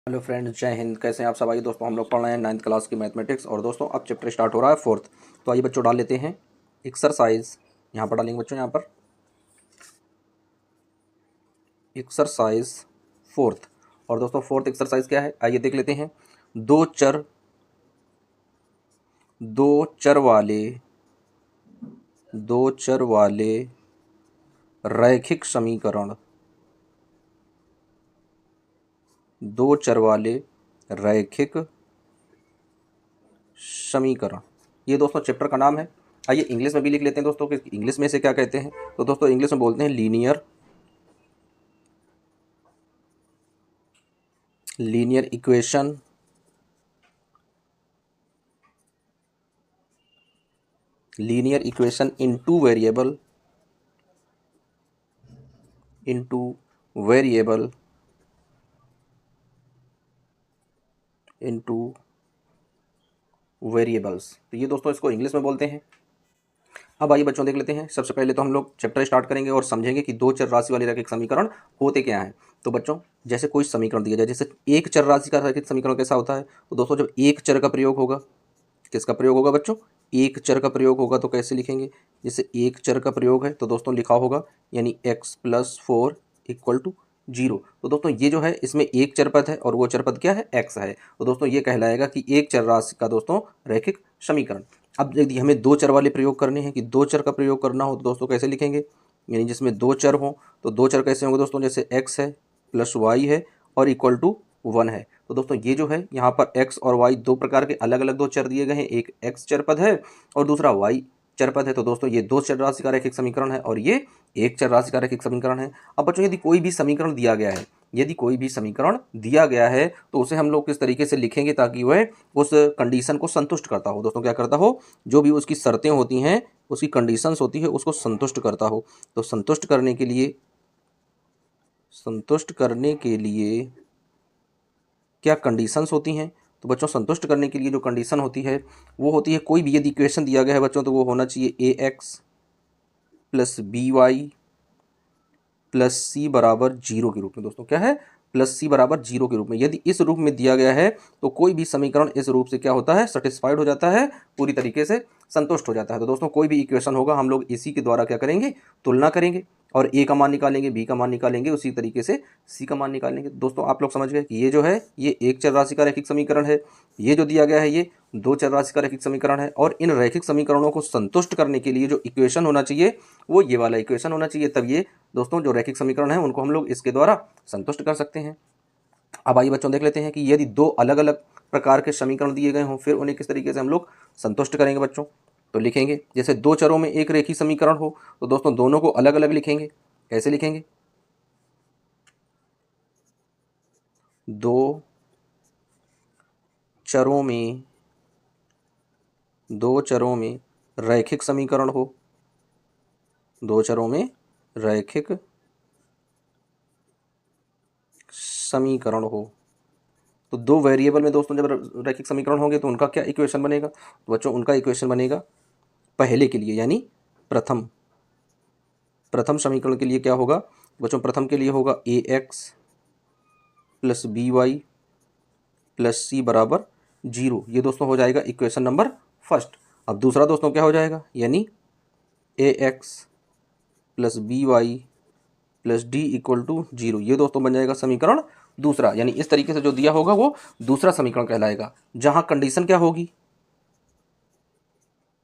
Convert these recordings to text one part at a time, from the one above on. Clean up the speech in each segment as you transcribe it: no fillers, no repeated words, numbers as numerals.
Hello friends, जय हिंद। कैसे हैं आप सब? आइए दोस्तों, हम लोग पढ़ रहे हैं 9th क्लास की मैथमेटिक्स। और दोस्तों अब चैप्टर स्टार्ट हो रहा है 4th। तो आइए बच्चों डाल लेते हैं एक्सरसाइज। यहाँ पर डालेंगे बच्चों, यहाँ पर एक्सरसाइज 4th। और दोस्तों 4th एक्सरसाइज क्या है, आइए देख लेते हैं। दो चर वाले रैखिक समीकरण, दो चर वाले रैखिक समीकरण, ये दोस्तों चैप्टर का नाम है। आइए इंग्लिश में भी लिख लेते हैं दोस्तों कि इंग्लिश में से क्या कहते हैं। तो दोस्तों इंग्लिश में बोलते हैं लीनियर इक्वेशन, इन टू वेरिएबल, इनटू वेरिएबल्स। तो ये दोस्तों इसको इंग्लिश में बोलते हैं। अब आइए बच्चों देख लेते हैं। सबसे पहले तो हम लोग चैप्टर स्टार्ट करेंगे और समझेंगे कि दो चर राशि वाले रैखिक समीकरण होते क्या हैं। तो बच्चों जैसे कोई समीकरण दिया जाए, जैसे एक चर राशि का रैखिक समीकरण कैसा होता है, तो दोस्तों जब एक चर का प्रयोग होगा, किसका प्रयोग होगा बच्चों? एक चर का प्रयोग होगा। तो कैसे लिखेंगे? जैसे एक चर का प्रयोग है तो दोस्तों लिखा होगा यानी x+4 = 0। तो दोस्तों ये जो है इसमें एक चर पद है और वो चर पद क्या है? x है। तो दोस्तों ये कहलाएगा कि एक चर राशि का दोस्तों रैखिक समीकरण। अब यदि हमें दो चर वाले प्रयोग करने हैं कि दो चर का प्रयोग करना हो तो दोस्तों कैसे लिखेंगे? यानी जिसमें दो चर हो तो दो चर कैसे होंगे दोस्तों? जैसे x है प्लस y है और =1 है। तो दोस्तों ये जो है यहाँ पर x और y दो प्रकार के अलग अलग दो चर दिए गए हैं। एक x चर पद है और दूसरा y चर पद है। तो दोस्तों ये दो चर राशि का रैखिक समीकरण है और ये एक चर राशि का रैखिक समीकरण है। अब बच्चों यदि कोई भी समीकरण दिया गया है, तो उसे हम लोग किस तरीके से लिखेंगे ताकि वह उस कंडीशन को संतुष्ट करता हो। दोस्तों क्या करता हो? जो भी उसकी शर्तें होती हैं, उसकी कंडीशंस होती है, उसको संतुष्ट करता हो। तो संतुष्ट करने के लिए क्या कंडीशंस होती हैं? तो बच्चों संतुष्ट करने के लिए जो कंडीशन होती है वो होती है, कोई भी यदि इक्वेशन दिया गया है बच्चों तो वो होना चाहिए ax + by + c = 0 के रूप में। दोस्तों क्या है? +c = 0 के रूप में। यदि इस रूप में दिया गया है तो कोई भी समीकरण इस रूप से क्या होता है? सेटिस्फाइड हो जाता है, पूरी तरीके से संतुष्ट हो जाता है। तो दोस्तों कोई भी इक्वेशन होगा हम लोग इसी के द्वारा क्या करेंगे? तुलना करेंगे और a का मान निकालेंगे, b का मान निकालेंगे, उसी तरीके से c का मान निकालेंगे। दोस्तों आप लोग समझ गए कि ये जो है ये एक चर राशि का रैखिक समीकरण है, ये जो दिया गया है ये दो चर राशि का रैखिक समीकरण है। और इन रैखिक समीकरणों को संतुष्ट करने के लिए जो इक्वेशन होना चाहिए वो ये वाला इक्वेशन होना चाहिए। तब ये दोस्तों जो रैखिक समीकरण है उनको हम लोग इसके द्वारा संतुष्ट कर सकते हैं। अब आइए बच्चों देख लेते हैं कि यदि दो अलग अलग प्रकार के समीकरण दिए गए हों फिर उन्हें किस तरीके से हम लोग संतुष्ट करेंगे बच्चों। तो लिखेंगे जैसे दो चरों में एक रेखीय समीकरण हो तो दोस्तों दोनों को अलग अलग लिखेंगे। कैसे लिखेंगे? दो चरों में रैखिक समीकरण हो, दो चरों में रैखिक समीकरण हो। तो दो वेरिएबल में दोस्तों जब रैखिक समीकरण होंगे तो उनका क्या इक्वेशन बनेगा? तो बच्चों उनका इक्वेशन बनेगा पहले के लिए यानी प्रथम समीकरण के लिए क्या होगा बच्चों? प्रथम के लिए होगा ax + by + c = 0। ये दोस्तों हो जाएगा इक्वेशन नंबर फर्स्ट। अब दूसरा दोस्तों क्या हो जाएगा? यानी ax + by + d = 0। ये दोस्तों बन जाएगा समीकरण दूसरा। यानी इस तरीके से जो दिया होगा वो दूसरा समीकरण कहलाएगा। जहां कंडीशन क्या होगी?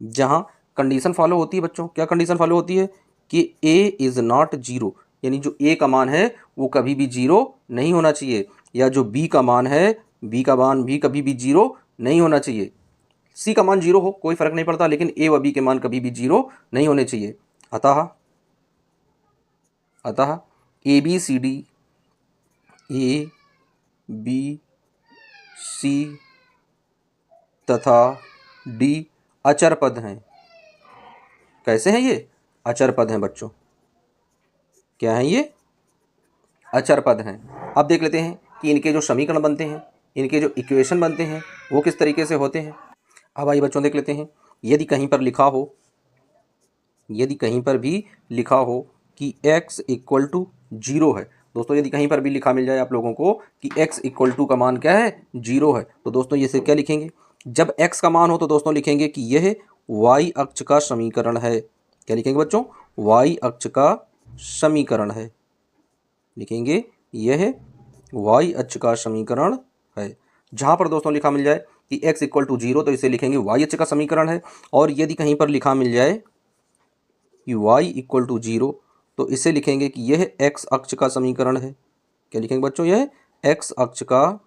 जहां कंडीशन फॉलो होती है बच्चों, क्या कंडीशन फॉलो होती है? कि a इज नॉट 0, यानी जो a का मान है वो कभी भी 0 नहीं होना चाहिए, या जो b का मान है b का मान भी कभी भी 0 नहीं होना चाहिए। c का मान 0 हो कोई फर्क नहीं पड़ता, लेकिन a व b के मान कभी भी 0 नहीं होने चाहिए। अतः ए बी सी तथा डी अचर पद हैं। कैसे हैं ये? अचर पद हैं बच्चों। क्या हैं ये? अचर पद हैं। अब देख लेते हैं कि इनके जो समीकरण बनते हैं, इनके जो इक्वेशन बनते हैं वो किस तरीके से होते हैं। अब आइए बच्चों देख लेते हैं। यदि कहीं पर भी लिखा हो कि x = 0 है दोस्तों यदि कहीं पर भी लिखा मिल जाए आप लोगों को कि x इक्वल टू का मान क्या है 0 है, तो दोस्तों ये से क्या लिखेंगे, जब x का मान हो तो दोस्तों लिखेंगे कि यह y अक्ष का समीकरण है। क्या लिखेंगे बच्चों, y अक्ष का समीकरण है, लिखेंगे यह y अक्ष का समीकरण है। जहाँ पर दोस्तों लिखा मिल जाए कि x इक्वल टू 0 तो इसे लिखेंगे y अक्ष का समीकरण है, और यदि कहीं पर लिखा मिल जाए कि y इक्वल टू 0 तो इसे लिखेंगे कि यह x अक्ष का समीकरण है। क्या लिखेंगे बच्चों, यह x अक्ष का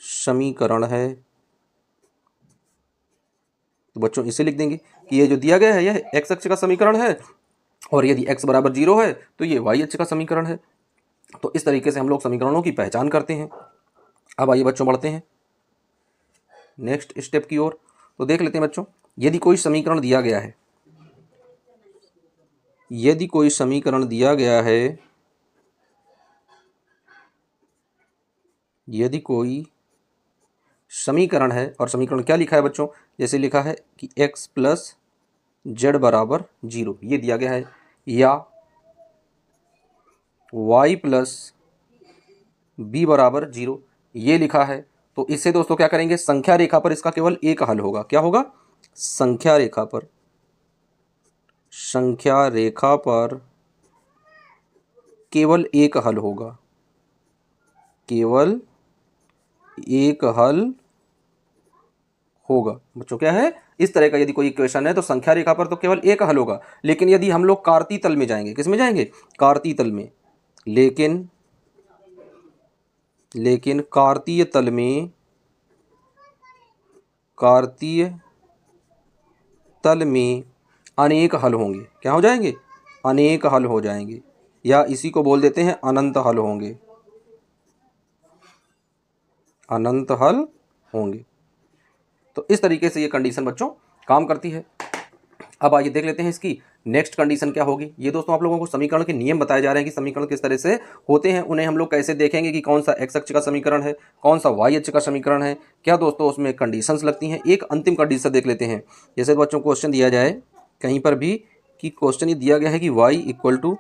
समीकरण है। तो बच्चों इसे लिख देंगे कि ये जो दिया गया है यह x अक्ष का समीकरण है, और यदि x बराबर 0 है तो ये y अक्ष का समीकरण है। तो इस तरीके से हम लोग समीकरणों की पहचान करते हैं। अब आइए बच्चों बढ़ते हैं नेक्स्ट स्टेप की ओर। तो देख लेते हैं बच्चों, यदि कोई समीकरण दिया गया है, यदि कोई समीकरण दिया गया है, यदि कोई समीकरण है, और समीकरण क्या लिखा है बच्चों, जैसे लिखा है कि x प्लस जेड बराबर 0 ये दिया गया है, या y प्लस बी बराबर 0 ये लिखा है, तो इससे दोस्तों क्या करेंगे, संख्या रेखा पर इसका केवल एक हल होगा। क्या होगा, संख्या रेखा पर, संख्या रेखा पर केवल एक हल होगा, केवल एक हल होगा। बच्चों क्या है, इस तरह का यदि कोई इक्वेशन है तो संख्या रेखा पर तो केवल एक हल होगा, लेकिन यदि हम लोग कार्तीय तल में जाएंगे, किस में जाएंगे, कार्तीय तल में, लेकिन कार्तीय तल में, कार्तीय तल में अनेक हल होंगे। क्या हो जाएंगे, अनेक हल हो जाएंगे, या इसी को बोल देते हैं अनंत हल होंगे, अनंत हल होंगे। तो इस तरीके से ये कंडीशन बच्चों काम करती है। अब आइए देख लेते हैं इसकी नेक्स्ट कंडीशन क्या होगी। ये दोस्तों आप लोगों को समीकरण के नियम बताए जा रहे हैं कि समीकरण किस तरह से होते हैं, उन्हें हम लोग कैसे देखेंगे कि कौन सा x अक्ष का समीकरण है, कौन सा y अक्ष का समीकरण है, क्या दोस्तों उसमें कंडीशंस लगती हैं। एक अंतिम कंडीशन देख लेते हैं। जैसे बच्चों क्वेश्चन दिया जाए कहीं पर भी कि क्वेश्चन ये दिया गया है कि y equal to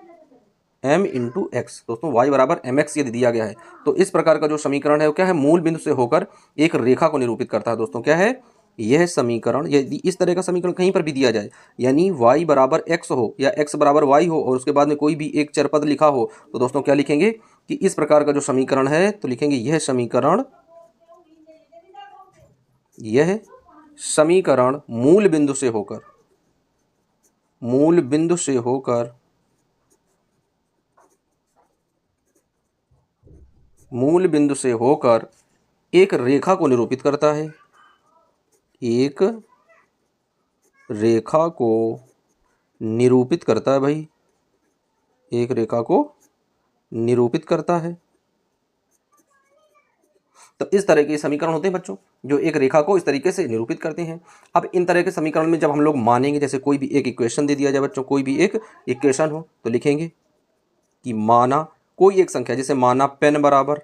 m into x, दोस्तों y बराबर mx यदि दिया गया है तो इस प्रकार का जो समीकरण है वो क्या है, मूल बिंदु से होकर एक रेखा को निरूपित करता है। दोस्तों क्या है, यह समीकरण यदि इस तरह का समीकरण कहीं पर भी दिया जाए, यानी y बराबर x हो या x बराबर y हो और उसके बाद में कोई भी एक चरपद लिखा हो, तो दोस्तों क्या लिखेंगे कि इस प्रकार का जो समीकरण है तो लिखेंगे यह समीकरण, यह समीकरण मूल बिंदु से होकर, मूल बिंदु से होकर, मूल बिंदु से होकर एक रेखा को निरूपित करता है, एक रेखा को निरूपित करता है भाई, एक रेखा को निरूपित करता है। तो इस तरह के समीकरण होते हैं बच्चों जो एक रेखा को इस तरीके से निरूपित करते हैं। अब इन तरह के समीकरण में जब हम लोग मानेंगे, जैसे कोई भी एक इक्वेशन दे दिया जाए बच्चों, कोई भी एक इक्वेशन हो तो लिखेंगे कि माना कोई एक संख्या, जैसे माना पेन बराबर,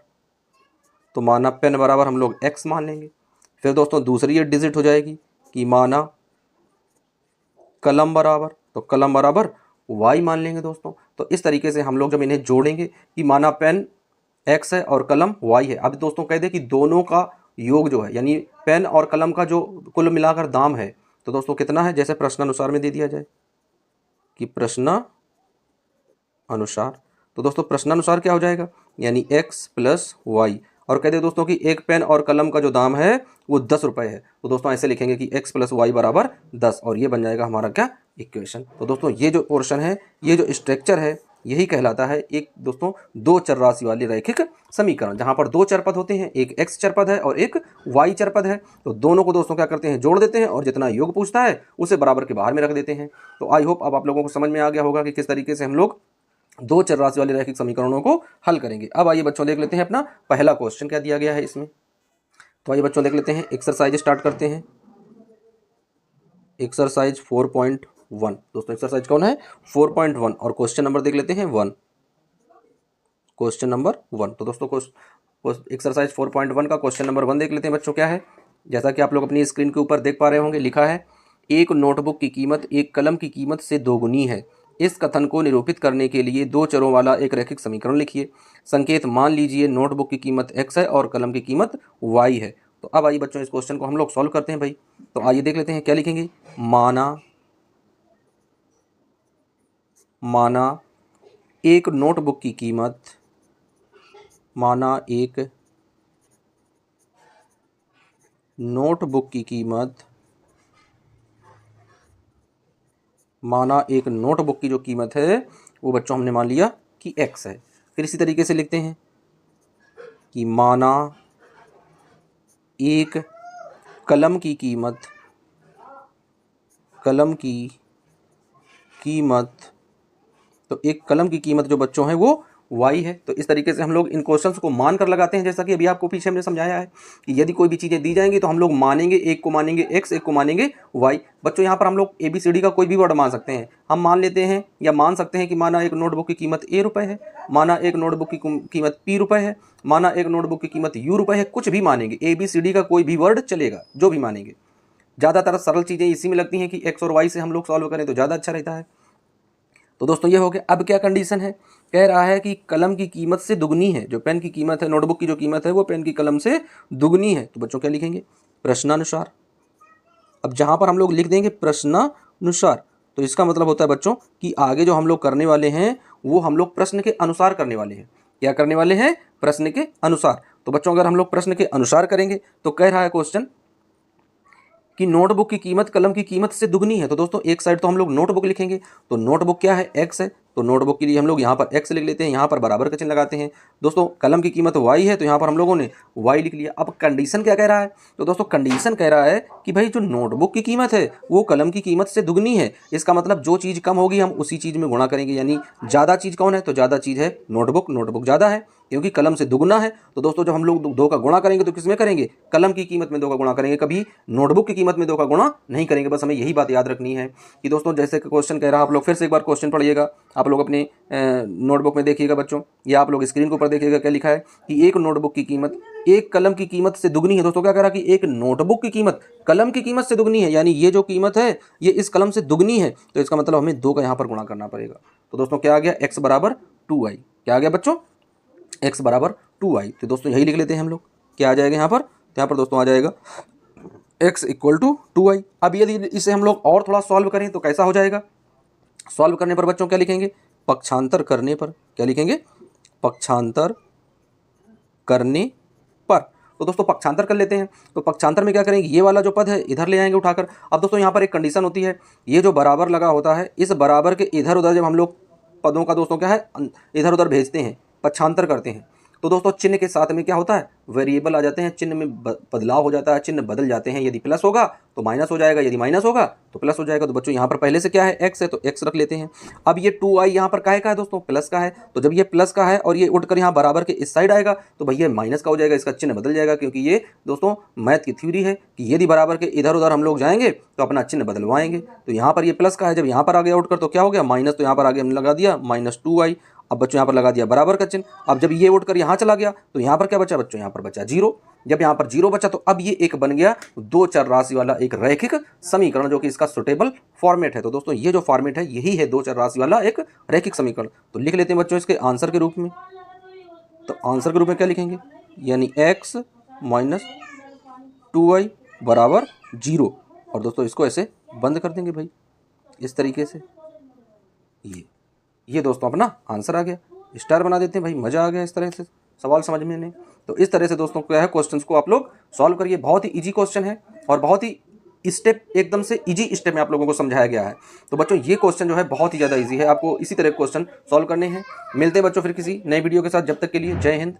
तो माना पेन बराबर हम लोग x मान लेंगे। फिर दोस्तों दूसरी ये डिजिट हो जाएगी कि माना कलम बराबर, तो कलम बराबर y मान लेंगे दोस्तों। तो इस तरीके से हम लोग जब इन्हें जोड़ेंगे कि माना पेन x है और कलम y है, अब दोस्तों कह दे कि दोनों का योग जो है, यानी पेन और कलम का जो कुल मिलाकर दाम है, तो दोस्तों कितना है, जैसे प्रश्नानुसार में दे दिया जाए कि प्रश्न अनुसार, तो दोस्तों प्रश्नानुसार क्या हो जाएगा, यानी x प्लस वाई, और कहते हैं दोस्तों कि एक पेन और कलम का जो दाम है वो 10 रुपये है, तो दोस्तों ऐसे लिखेंगे कि x प्लस वाई बराबर 10, और ये बन जाएगा हमारा क्या, इक्वेशन। तो दोस्तों ये जो पोर्शन है, ये जो स्ट्रक्चर है, यही कहलाता है एक दोस्तों दो चर राशि वाली रैखिक समीकरण, जहाँ पर दो चरपद होते हैं, एक x चरपद है और एक y चरपद है। तो दोनों को दोस्तों क्या करते हैं, जोड़ देते हैं, और जितना योग पूछता है उसे बराबर के बाहर में रख देते हैं। तो आई होप अब आप लोगों को समझ में आ गया होगा कि किस तरीके से हम लोग दो चर राशि वाले रैखिक समीकरणों को हल करेंगे। अब आइए बच्चों देख लेते हैं अपना पहला क्वेश्चन क्या दिया गया है इसमें। तो आइए बच्चों देख लेते हैं, एक्सरसाइज स्टार्ट करते हैं। एक्सरसाइज 4.1, दोस्तों एक्सरसाइज कौन है, 4.1, और क्वेश्चन नंबर देख लेते हैं 1, क्वेश्चन नंबर 1। तो दोस्तों एक्सरसाइज 4.1 का क्वेश्चन नंबर 1 देख लेते हैं बच्चों। क्या है, जैसा कि आप लोग अपनी स्क्रीन के ऊपर देख पा रहे होंगे, लिखा है एक नोटबुक की कीमत एक कलम की कीमत से दोगुनी है, इस कथन को निरूपित करने के लिए दो चरों वाला एक रैखिक समीकरण लिखिए। संकेत मान लीजिए नोटबुक की कीमत x है और कलम की कीमत y है। तो अब आइए बच्चों इस क्वेश्चन को हम लोग सॉल्व करते हैं भाई। तो आइए देख लेते हैं क्या लिखेंगे। माना एक नोटबुक की कीमत, माना एक नोटबुक की कीमत, माना एक नोटबुक की जो कीमत है वो बच्चों हमने मान लिया कि x है। फिर इसी तरीके से लिखते हैं कि माना एक कलम की कीमत, कलम की कीमत, तो एक कलम की कीमत जो बच्चों है वो y है। तो इस तरीके से हम लोग इन क्वेश्चंस को मान कर लगाते हैं, जैसा कि अभी आपको पीछे हमने समझाया है कि यदि कोई भी चीज़ें दी जाएंगी तो हम लोग मानेंगे, एक को मानेंगे x, एक को मानेंगे y। बच्चों यहाँ पर हम लोग ABCD का कोई भी वर्ड मान सकते हैं। हम मान लेते हैं या मान सकते हैं कि माना एक नोटबुक की कीमत a रुपये है, माना एक नोटबुक की कीमत p रुपये है, माना एक नोटबुक की कीमत u रुपये है। कुछ भी मानेंगे, ABCD का कोई भी वर्ड चलेगा, जो भी मानेंगे। ज़्यादातर सरल चीज़ें इसी में लगती हैं कि x और y से हम लोग सॉल्व करें तो ज़्यादा अच्छा रहता है। तो दोस्तों ये हो गया। अब क्या कंडीशन है, कह रहा है कि कलम की कीमत से दुगनी है। जो पेन की कीमत है, नोटबुक की जो कीमत है वो पेन की कलम से दुगनी है। तो बच्चों क्या लिखेंगे, प्रश्नानुसार। अब जहाँ पर हम लोग लिख देंगे प्रश्नानुसार, तो इसका मतलब होता है बच्चों कि आगे जो हम लोग करने वाले हैं वो हम लोग प्रश्न के अनुसार करने वाले हैं। क्या करने वाले हैं, प्रश्न के अनुसार। तो बच्चों अगर हम लोग प्रश्न के अनुसार करेंगे तो कह रहा है क्वेश्चन कि नोटबुक की कीमत कलम की कीमत से दुगनी है। तो दोस्तों एक साइड तो हम लोग नोटबुक लिखेंगे, तो नोटबुक क्या है, x है, तो नोटबुक के लिए हम लोग यहाँ पर x लिख लेते हैं, यहाँ पर बराबर का चिन्ह लगाते हैं। दोस्तों कलम की कीमत y है, तो यहाँ पर हम लोगों ने y लिख लिया। अब कंडीशन क्या कह रहा है, तो दोस्तों कंडीशन कह रहा है कि भाई जो नोटबुक की कीमत है वो कलम की कीमत से दुगनी है। इसका मतलब जो चीज़ कम होगी हम उसी चीज़ में गुणा करेंगे, यानी ज़्यादा चीज़ कौन है, तो ज़्यादा चीज़ है नोटबुक, नोटबुक ज़्यादा है क्योंकि कलम से दुगना है। तो दोस्तों जब हम लोग दो का गुणा करेंगे तो किस में करेंगे, कलम की कीमत में दो का गुणा करेंगे, कभी नोटबुक की कीमत में दो का गुणा नहीं करेंगे। बस हमें यही बात याद रखनी है कि दोस्तों जैसे क्वेश्चन कह रहा है, आप लोग फिर से एक बार क्वेश्चन पढ़िएगा, आप लोग अपने नोटबुक में देखिएगा बच्चों, या आप लोग स्क्रीन के ऊपर देखिएगा क्या लिखा है कि एक नोटबुक की कीमत एक कलम की कीमत से दुगनी है। दोस्तों क्या कह रहा है कि एक नोटबुक की कीमत कलम की कीमत से दुगनी है, यानी ये जो कीमत है ये इस कलम से दुगनी है। तो इसका मतलब हमें दो का यहाँ पर गुणा करना पड़ेगा। तो दोस्तों क्या आ गया, x बराबर 2y। क्या आ गया बच्चों, x बराबर 2y। तो दोस्तों यही लिख लेते हैं हम लोग। क्या आ जाएगा यहाँ पर, यहाँ पर दोस्तों आ जाएगा x इक्वल टू 2y। अब यदि इसे हम लोग और थोड़ा सॉल्व करें तो कैसा हो जाएगा, सॉल्व करने पर बच्चों क्या लिखेंगे, पक्षांतर करने पर। क्या लिखेंगे, पक्षांतर करने पर। तो दोस्तों पक्षांतर कर लेते हैं। तो पक्षांतर में क्या करेंगे, ये वाला जो पद है इधर ले आएंगे उठाकर। अब दोस्तों यहाँ पर एक कंडीशन होती है, ये जो बराबर लगा होता है, इस बराबर के इधर उधर जब हम लोग पदों का दोस्तों क्या है इधर उधर भेजते हैं, पक्षांतर करते हैं, तो दोस्तों चिन्ह के साथ में क्या होता है, वेरिएबल आ जाते हैं, चिन्ह में बदलाव हो जाता है, चिन्ह बदल जाते हैं। यदि प्लस होगा तो माइनस हो जाएगा, यदि माइनस होगा तो प्लस हो जाएगा। तो बच्चों यहाँ पर पहले से क्या है, x है, तो x रख लेते हैं। अब ये 2i यहाँ पर काहे का है दोस्तों, प्लस का है। तो जब ये प्लस का है और ये उठकर यहाँ बराबर के इस साइड आएगा तो भैया माइनस का हो जाएगा, इसका चिन्ह बदल जाएगा, क्योंकि ये दोस्तों मैथ की थ्योरी है कि यदि बराबर के इधर उधर हम लोग जाएंगे तो अपना चिन्ह बदलवाएंगे। तो यहाँ पर ये प्लस का है, जब यहाँ पर आ गया उठकर तो क्या हो गया माइनस, तो यहाँ पर आगे हमने लगा दिया -2i। अब बच्चों यहाँ पर लगा दिया बराबर का चिन्ह। अब जब ये उठकर यहाँ चला गया तो यहाँ पर क्या बचा बच्चों, यहाँ पर बचा 0। जब यहाँ पर 0 बचा तो अब ये एक बन गया दो चर राशि वाला एक रैखिक समीकरण, जो कि इसका सुटेबल फॉर्मेट है। तो दोस्तों ये जो फॉर्मेट है यही है दो चर राशि वाला एक रैखिक समीकरण। तो लिख लेते हैं बच्चों इसके आंसर के रूप में। तो आंसर के रूप में क्या लिखेंगे, यानी x माइनस 2y बराबर 0। और दोस्तों इसको ऐसे बंद कर देंगे भाई इस तरीके से। ये दोस्तों अपना आंसर आ गया। स्टार बना देते हैं भाई, मज़ा आ गया इस तरह से सवाल समझ में नहीं। तो इस तरह से दोस्तों क्या है, क्वेश्चंस को आप लोग सॉल्व करिए। बहुत ही इजी क्वेश्चन है और बहुत ही स्टेप एकदम से इजी स्टेप में आप लोगों को समझाया गया है। तो बच्चों ये क्वेश्चन जो है बहुत ही ज़्यादा इजी है, आपको इसी तरह क्वेश्चन सॉल्व करने हैं। मिलते हैं बच्चों फिर किसी नए वीडियो के साथ, जब तक के लिए जय हिंद।